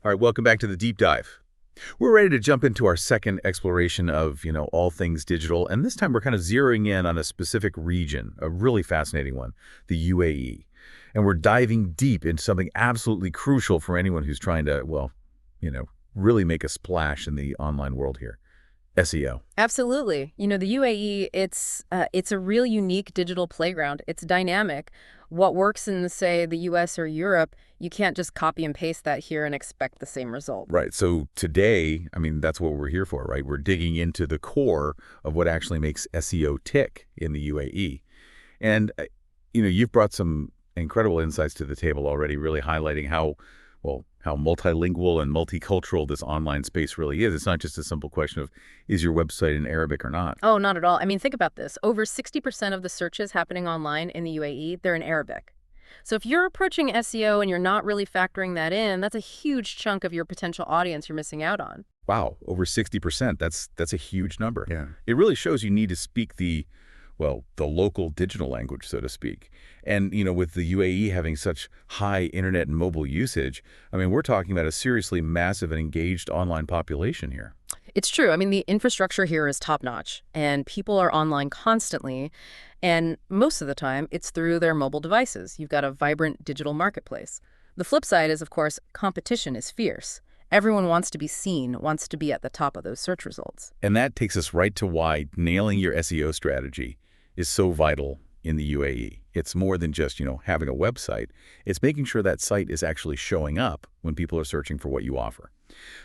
All right, welcome back to the deep dive. We're ready to jump into our second exploration of, all things digital, and this time we're kind of zeroing in on a specific region, a really fascinating one, the UAE. And we're diving deep into something absolutely crucial for anyone who's trying to, you know, really make a splash in the online world here, SEO. Absolutely. The UAE, it's a real unique digital playground. It's dynamic. What works in, say, the US or Europe, you can't just copy and paste that here and expect the same result. Right. So today, that's what we're here for, right? We're digging into the core of what actually makes SEO tick in the UAE. And, you've brought some incredible insights to the table already, really highlighting how multilingual and multicultural this online space really is. It's not just a simple question of, is your website in Arabic or not? Oh, not at all. Think about this. Over 60% of the searches happening online in the UAE, they're in Arabic. So if you're approaching SEO and you're not really factoring that in, that's a huge chunk of your potential audience you're missing out on. Wow, over 60%. That's a huge number. Yeah. It really shows you need to speak the local digital language, so to speak. And, with the UAE having such high internet and mobile usage, we're talking about a seriously massive and engaged online population here. It's true. The infrastructure here is top-notch, and people are online constantly, and most of the time, it's through their mobile devices. You've got a vibrant digital marketplace. The flip side is, of course, competition is fierce. Everyone wants to be seen, wants to be at the top of those search results. And that takes us right to why nailing your SEO strategy is so vital in the UAE. It's more than just, having a website. It's making sure that site is actually showing up when people are searching for what you offer.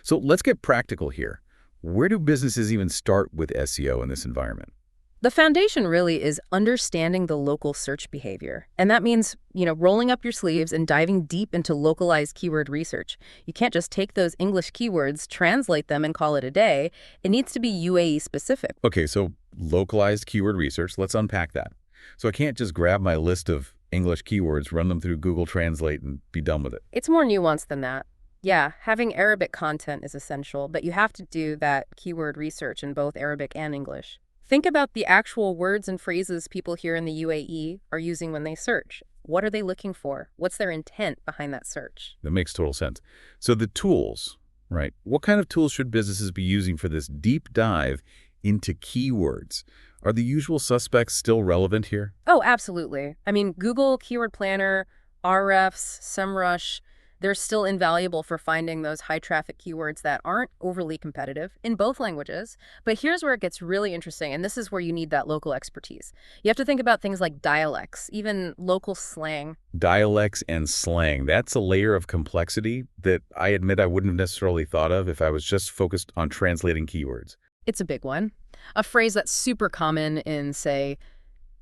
So let's get practical here. Where do businesses even start with SEO in this environment? The foundation really is understanding the local search behavior. And that means, rolling up your sleeves and diving deep into localized keyword research. You can't just take those English keywords, translate them, and call it a day. It needs to be UAE specific. Okay, so localized keyword research, let's unpack that. So I can't just grab my list of English keywords, run them through Google Translate, and be done with it. It's more nuanced than that. Yeah, having Arabic content is essential, but you have to do that keyword research in both Arabic and English. Think about the actual words and phrases people here in the UAE are using when they search. What are they looking for? What's their intent behind that search? That makes total sense. So the tools, right? What kind of tools should businesses be using for this deep dive into keywords? Are the usual suspects still relevant here? Oh, absolutely. Google Keyword Planner, Ahrefs, SEMrush, they're still invaluable for finding those high-traffic keywords that aren't overly competitive in both languages. But here's where it gets really interesting, and this is where you need that local expertise. You have to think about things like dialects, even local slang. Dialects and slang. That's a layer of complexity that I admit I wouldn't have necessarily thought of if I was just focused on translating keywords. It's a big one. A phrase that's super common in, say,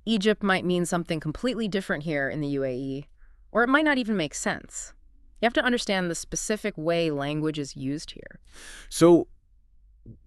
Egypt might mean something completely different here in the UAE, or it might not even make sense. You have to understand the specific way language is used here. So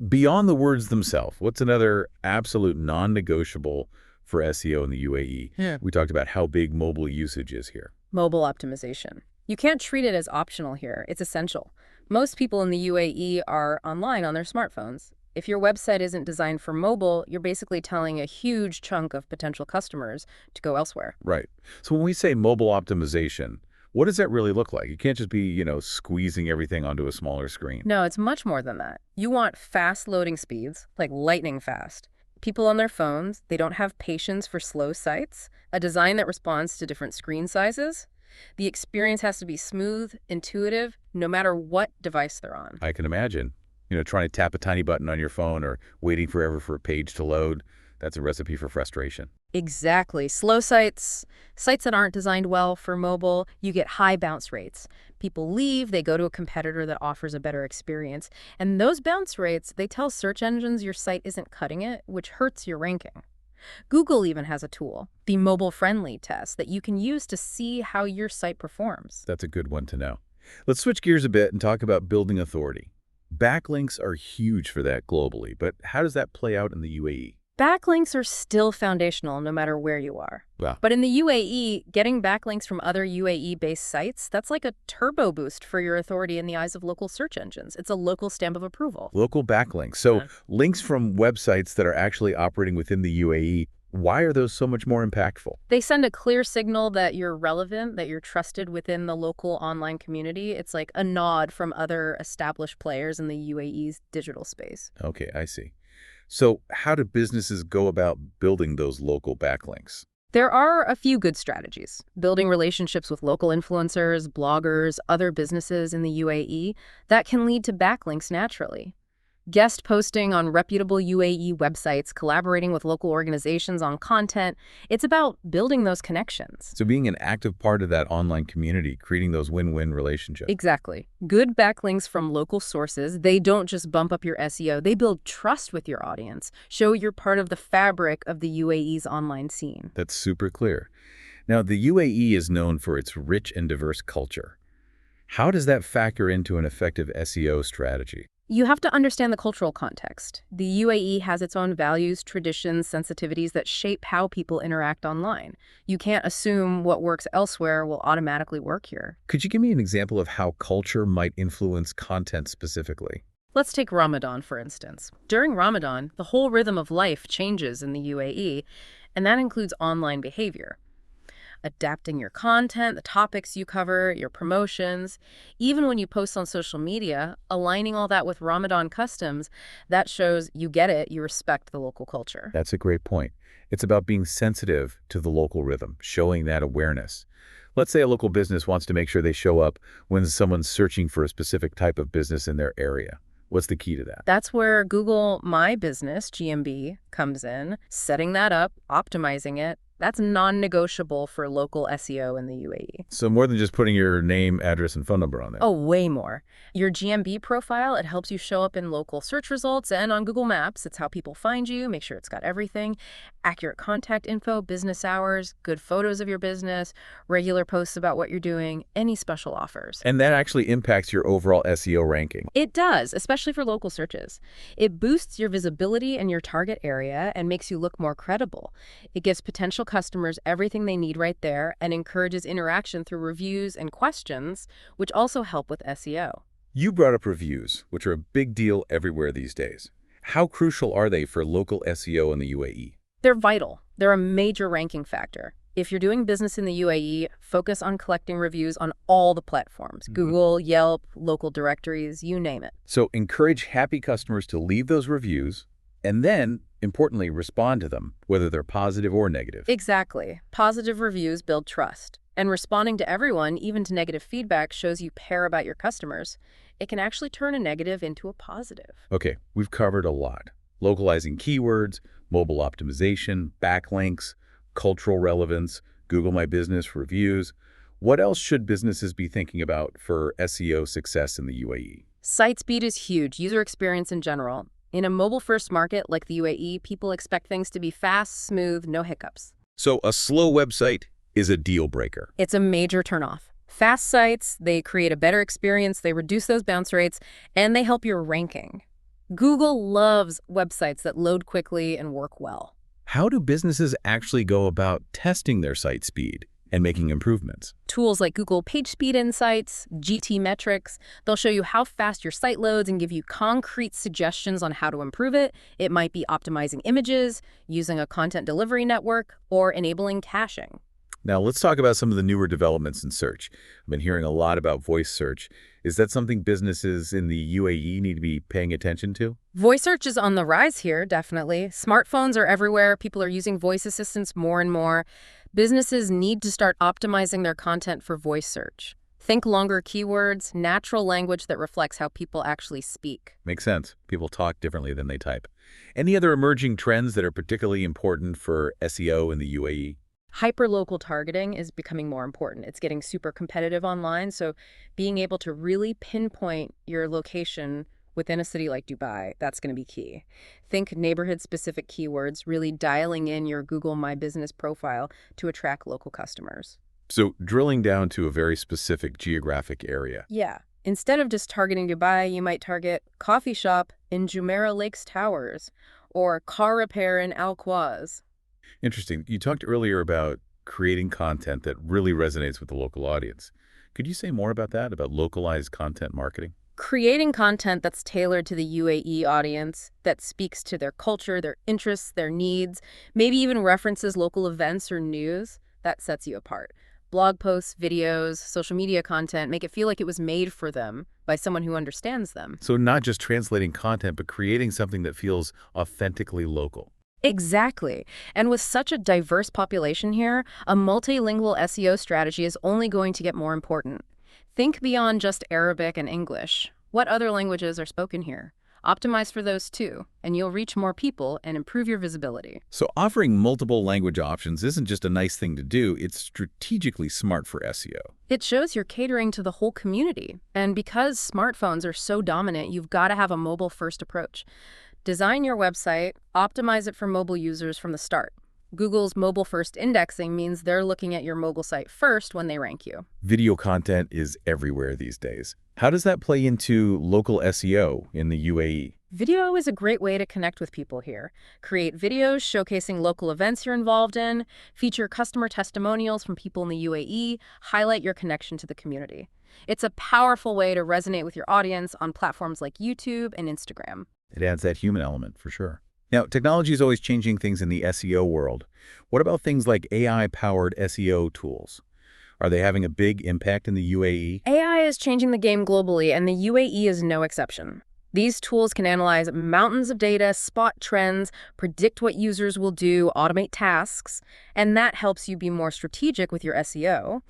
beyond the words themselves, what's another absolute non-negotiable for SEO in the UAE? Yeah. We talked about how big mobile usage is here. Mobile optimization. You can't treat it as optional here. It's essential. Most people in the UAE are online on their smartphones. If your website isn't designed for mobile, you're basically telling a huge chunk of potential customers to go elsewhere. Right. So when we say mobile optimization, what does that really look like? You can't just be, squeezing everything onto a smaller screen. No, it's much more than that. You want fast loading speeds, like lightning fast. People on their phones, they don't have patience for slow sites. A design that responds to different screen sizes. The experience has to be smooth, intuitive, no matter what device they're on. I can imagine, trying to tap a tiny button on your phone or waiting forever for a page to load. That's a recipe for frustration. Exactly. Slow sites that aren't designed well for mobile, you get high bounce rates. People leave, they go to a competitor that offers a better experience. And those bounce rates, they tell search engines your site isn't cutting it, which hurts your ranking. Google even has a tool, the mobile-friendly test, that you can use to see how your site performs. That's a good one to know. Let's switch gears a bit and talk about building authority. Backlinks are huge for that globally, but how does that play out in the UAE? Backlinks are still foundational no matter where you are. Wow. But in the UAE, getting backlinks from other UAE-based sites, that's like a turbo boost for your authority in the eyes of local search engines. It's a local stamp of approval. Local backlinks. So links from websites that are actually operating within the UAE Why are those so much more impactful? They send a clear signal that you're relevant, that you're trusted within the local online community. It's like a nod from other established players in the UAE's digital space. Okay, I see. So how do businesses go about building those local backlinks? There are a few good strategies. Building relationships with local influencers, bloggers, other businesses in the UAE, that can lead to backlinks naturally. Guest posting on reputable UAE websites, collaborating with local organizations on content. It's about building those connections. So being an active part of that online community, creating those win-win relationships. Exactly. Good backlinks from local sources, they don't just bump up your SEO, they build trust with your audience, show you're part of the fabric of the UAE's online scene. That's super clear. Now, the UAE is known for its rich and diverse culture. How does that factor into an effective SEO strategy? You have to understand the cultural context. The UAE has its own values, traditions, sensitivities that shape how people interact online. You can't assume what works elsewhere will automatically work here. Could you give me an example of how culture might influence content specifically? Let's take Ramadan, for instance. During Ramadan, the whole rhythm of life changes in the UAE, and that includes online behavior. Adapting your content, the topics you cover, your promotions. Even when you post on social media, aligning all that with Ramadan customs, that shows you get it, you respect the local culture. That's a great point. It's about being sensitive to the local rhythm, showing that awareness. Let's say a local business wants to make sure they show up when someone's searching for a specific type of business in their area. What's the key to that? That's where Google My Business, GMB, comes in, setting that up, optimizing it. That's non-negotiable for local SEO in the UAE. So more than just putting your name, address, and phone number on there. Oh, way more. Your GMB profile, it helps you show up in local search results and on Google Maps. It's how people find you, make sure it's got everything. Accurate contact info, business hours, good photos of your business, regular posts about what you're doing, any special offers. And that actually impacts your overall SEO ranking. It does, especially for local searches. It boosts your visibility in your target area and makes you look more credible. It gives potential customers everything they need right there and encourages interaction through reviews and questions, which also help with SEO. You brought up reviews, which are a big deal everywhere these days. How crucial are they for local SEO in the UAE? They're vital. They're a major ranking factor. If you're doing business in the UAE, focus on collecting reviews on all the platforms, Google, Yelp, local directories, you name it. So encourage happy customers to leave those reviews and then, importantly, respond to them, whether they're positive or negative. Exactly. Positive reviews build trust. And responding to everyone, even to negative feedback, shows you care about your customers. It can actually turn a negative into a positive. Okay, we've covered a lot. Localizing keywords, mobile optimization, backlinks, cultural relevance, Google My Business reviews. What else should businesses be thinking about for SEO success in the UAE? Site speed is huge, user experience in general. In a mobile-first market like the UAE, people expect things to be fast, smooth, no hiccups. So a slow website is a deal breaker. It's a major turnoff. Fast sites, they create a better experience, they reduce those bounce rates, and they help your ranking. Google loves websites that load quickly and work well. How do businesses actually go about testing their site speed and making improvements? Tools like Google PageSpeed Insights, GT Metrics, they'll show you how fast your site loads and give you concrete suggestions on how to improve it. It might be optimizing images, using a content delivery network, or enabling caching. Now, let's talk about some of the newer developments in search. I've been hearing a lot about voice search. Is that something businesses in the UAE need to be paying attention to? Voice search is on the rise here, definitely. Smartphones are everywhere. People are using voice assistants more and more. Businesses need to start optimizing their content for voice search. Think longer keywords, natural language that reflects how people actually speak. Makes sense. People talk differently than they type. Any other emerging trends that are particularly important for SEO in the UAE? Hyperlocal targeting is becoming more important. It's getting super competitive online, so being able to really pinpoint your location within a city like Dubai, that's going to be key. Think neighborhood-specific keywords, really dialing in your Google My Business profile to attract local customers. So drilling down to a very specific geographic area. Yeah. Instead of just targeting Dubai, you might target coffee shop in Jumeirah Lakes Towers or car repair in Al Quoz. Interesting. You talked earlier about creating content that really resonates with the local audience. Could you say more about that, about localized content marketing? Creating content that's tailored to the UAE audience, that speaks to their culture, their interests, their needs, maybe even references local events or news, that sets you apart. Blog posts, videos, social media content make it feel like it was made for them by someone who understands them. So not just translating content, but creating something that feels authentically local. Exactly. And with such a diverse population here, a multilingual SEO strategy is only going to get more important. Think beyond just Arabic and English. What other languages are spoken here? Optimize for those too, and you'll reach more people and improve your visibility. So offering multiple language options isn't just a nice thing to do, it's strategically smart for SEO. It shows you're catering to the whole community. And because smartphones are so dominant, you've got to have a mobile-first approach. Design your website, optimize it for mobile users from the start. Google's mobile-first indexing means they're looking at your mobile site first when they rank you. Video content is everywhere these days. How does that play into local SEO in the UAE? Video is a great way to connect with people here. Create videos showcasing local events you're involved in, feature customer testimonials from people in the UAE, highlight your connection to the community. It's a powerful way to resonate with your audience on platforms like YouTube and Instagram. It adds that human element for sure. Now, technology is always changing things in the SEO world. What about things like AI-powered SEO tools? Are they having a big impact in the UAE? AI is changing the game globally, and the UAE is no exception. These tools can analyze mountains of data, spot trends, predict what users will do, automate tasks, and that helps you be more strategic with your SEO.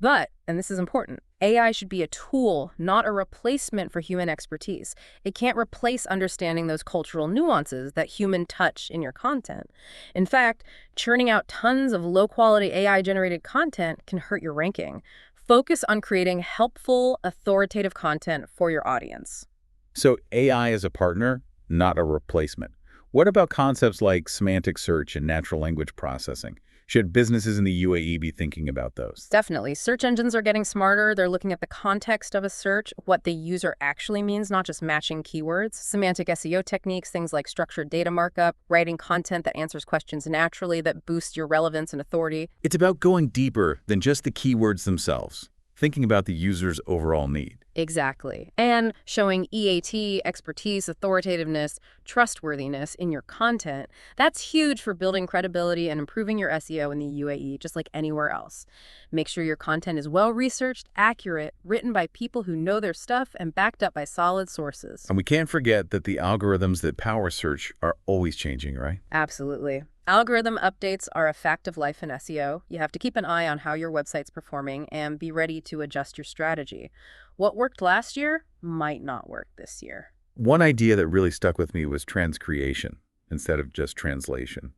But, and this is important, AI should be a tool, not a replacement for human expertise. It can't replace understanding those cultural nuances that human touch in your content. In fact, churning out tons of low-quality AI-generated content can hurt your ranking. Focus on creating helpful, authoritative content for your audience. So AI is a partner, not a replacement. What about concepts like semantic search and natural language processing? Should businesses in the UAE be thinking about those? Definitely. Search engines are getting smarter. They're looking at the context of a search, what the user actually means, not just matching keywords. Semantic SEO techniques, things like structured data markup, writing content that answers questions naturally, that boosts your relevance and authority. It's about going deeper than just the keywords themselves, thinking about the user's overall need. Exactly. And showing EAT, expertise, authoritativeness, trustworthiness in your content, that's huge for building credibility and improving your SEO in the UAE, just like anywhere else. Make sure your content is well-researched, accurate, written by people who know their stuff, and backed up by solid sources. And we can't forget that the algorithms that power search are always changing, right? Absolutely. Algorithm updates are a fact of life in SEO. You have to keep an eye on how your website's performing and be ready to adjust your strategy. What worked last year might not work this year. One idea that really stuck with me was transcreation instead of just translation.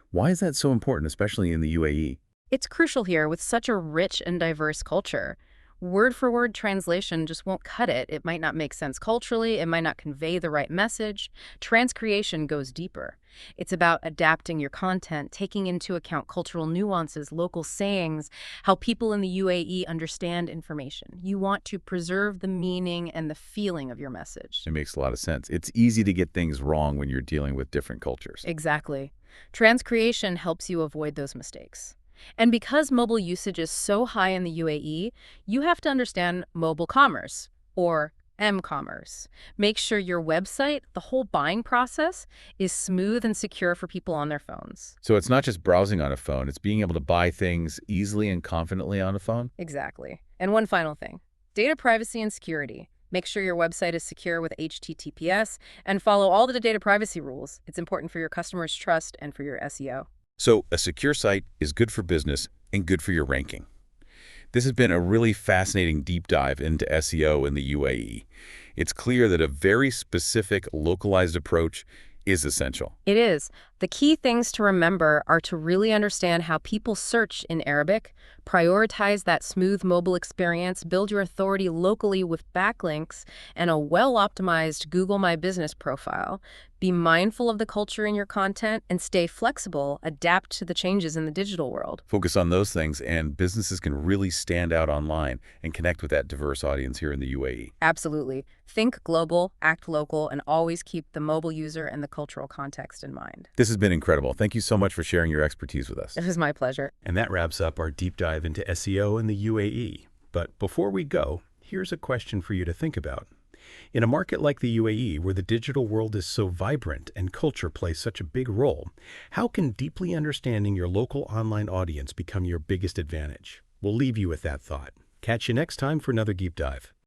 Why is that so important, especially in the UAE? It's crucial here with such a rich and diverse culture. Word-for-word translation just won't cut it. It might not make sense culturally. It might not convey the right message. Transcreation goes deeper. It's about adapting your content, taking into account cultural nuances, local sayings, how people in the UAE understand information. You want to preserve the meaning and the feeling of your message. It makes a lot of sense. It's easy to get things wrong when you're dealing with different cultures. Exactly. Transcreation helps you avoid those mistakes. And because mobile usage is so high in the UAE, you have to understand mobile commerce, or m-commerce. Make sure your website, the whole buying process, is smooth and secure for people on their phones. So it's not just browsing on a phone, it's being able to buy things easily and confidently on a phone? Exactly. And one final thing, data privacy and security. Make sure your website is secure with HTTPS and follow all the data privacy rules. It's important for your customers' trust and for your SEO. So a secure site is good for business and good for your ranking. This has been a really fascinating deep dive into SEO in the UAE. It's clear that a very specific, localized approach is essential. It is. The key things to remember are to really understand how people search in Arabic, prioritize that smooth mobile experience, build your authority locally with backlinks, and a well-optimized Google My Business profile. Be mindful of the culture in your content and stay flexible, adapt to the changes in the digital world. Focus on those things, and businesses can really stand out online and connect with that diverse audience here in the UAE. Absolutely. Think global, act local, and always keep the mobile user and the cultural context in mind. This has been incredible. Thank you so much for sharing your expertise with us. It was my pleasure. And that wraps up our deep dive into SEO in the UAE. But before we go, here's a question for you to think about. In a market like the UAE, where the digital world is so vibrant and culture plays such a big role, how can deeply understanding your local online audience become your biggest advantage? We'll leave you with that thought. Catch you next time for another deep dive.